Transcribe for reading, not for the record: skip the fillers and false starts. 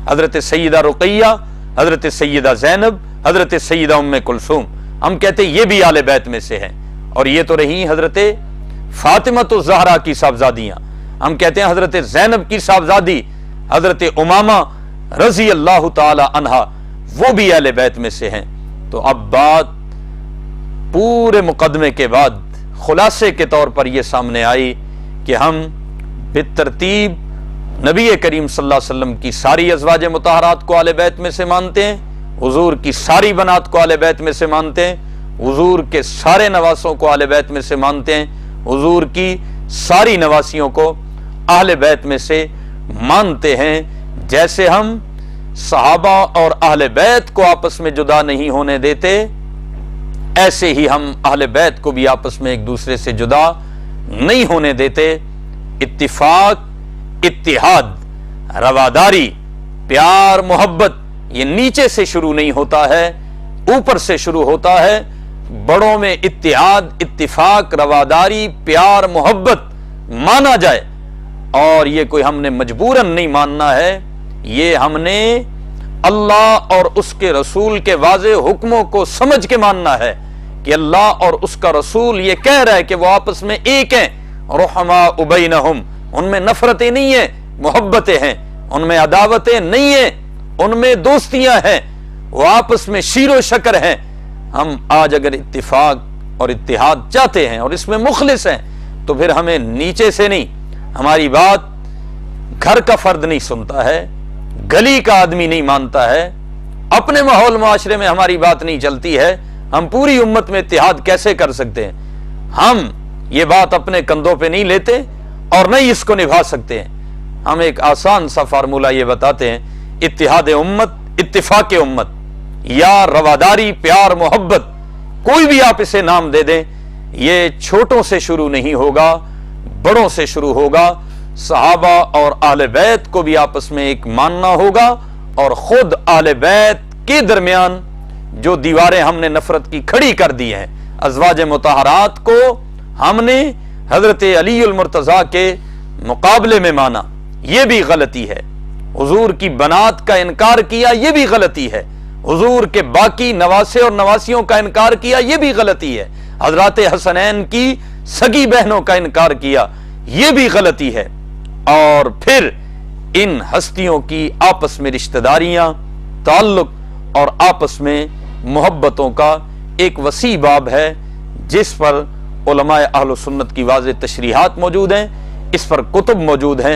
حضرت سیدہ رقیہ، حضرت سیدہ زینب، حضرت سیدہ ام کلثوم، ہم کہتے ہیں یہ بھی آل بیت میں سے ہیں۔ اور یہ تو رہی حضرت فاطمہ الزہرا کی صاحبزادیاں، ہم کہتے ہیں حضرت زینب کی صاحبزادی حضرت امامہ رضی اللہ تعالی عنہا، وہ بھی اہل بیت میں سے ہیں۔ تو اب بات پورے مقدمے کے بعد خلاصے کے طور پر یہ سامنے آئی کہ ہم بالترتیب نبی کریم صلی اللہ علیہ وسلم کی ساری ازواج مطہرات کو اہل بیت میں سے مانتے ہیں، حضور کی ساری بنات کو اہل بیت میں سے مانتے ہیں، حضور کے سارے نواسوں کو اہل بیت میں سے مانتے ہیں، حضور کی ساری نواسیوں کو اہل بیت میں سے مانتے ہیں۔ جیسے ہم صحابہ اور اہل بیت کو آپس میں جدا نہیں ہونے دیتے، ایسے ہی ہم اہل بیت کو بھی آپس میں ایک دوسرے سے جدا نہیں ہونے دیتے۔ اتفاق، اتحاد، رواداری، پیار، محبت یہ نیچے سے شروع نہیں ہوتا ہے، اوپر سے شروع ہوتا ہے۔ بڑوں میں اتحاد، اتفاق، رواداری، پیار، محبت مانا جائے، اور یہ کوئی ہم نے مجبوراً نہیں ماننا ہے، یہ ہم نے اللہ اور اس کے رسول کے واضح حکموں کو سمجھ کے ماننا ہے کہ اللہ اور اس کا رسول یہ کہہ رہا ہے کہ وہ آپس میں ایک ہیں، رحماء بینہم، ان میں نفرتیں نہیں ہیں، محبتیں ہیں، ان میں عداوتیں نہیں ہیں، ان میں دوستیاں ہیں، وہ آپس میں شیر و شکر ہیں۔ ہم آج اگر اتفاق اور اتحاد چاہتے ہیں اور اس میں مخلص ہیں تو پھر ہمیں نیچے سے نہیں، ہماری بات گھر کا فرد نہیں سنتا ہے، گلی کا آدمی نہیں مانتا ہے، اپنے ماحول معاشرے میں ہماری بات نہیں چلتی ہے، ہم پوری امت میں اتحاد کیسے کر سکتے ہیں؟ ہم یہ بات اپنے کندھوں پہ نہیں لیتے اور نہیں اس کو نبھا سکتے ہیں۔ ہم ایک آسان سا فارمولہ یہ بتاتے ہیں، اتحاد امت، اتفاق امت، یا رواداری، پیار، محبت، کوئی بھی آپ اسے نام دے دیں، یہ چھوٹوں سے شروع نہیں ہوگا، بڑوں سے شروع ہوگا۔ صحابہ اور اہل بیت کو بھی آپس میں ایک ماننا ہوگا، اور خود اہل بیت کے درمیان جو دیواریں ہم نے نفرت کی کھڑی کر دی ہیں، ازواج مطہرات کو ہم نے حضرت علی المرتضیٰ کے مقابلے میں مانا، یہ بھی غلطی ہے۔ حضور کی بنات کا انکار کیا، یہ بھی غلطی ہے۔ حضور کے باقی نواسے اور نواسیوں کا انکار کیا، یہ بھی غلطی ہے۔ حضرات حسنین کی سگی بہنوں کا انکار کیا، یہ بھی غلطی ہے۔ اور پھر ان ہستیوں کی آپس میں رشتہ داریاں، تعلق اور آپس میں محبتوں کا ایک وسیع باب ہے، جس پر علماء اہل سنت کی واضح تشریحات موجود ہیں، اس پر کتب موجود ہیں۔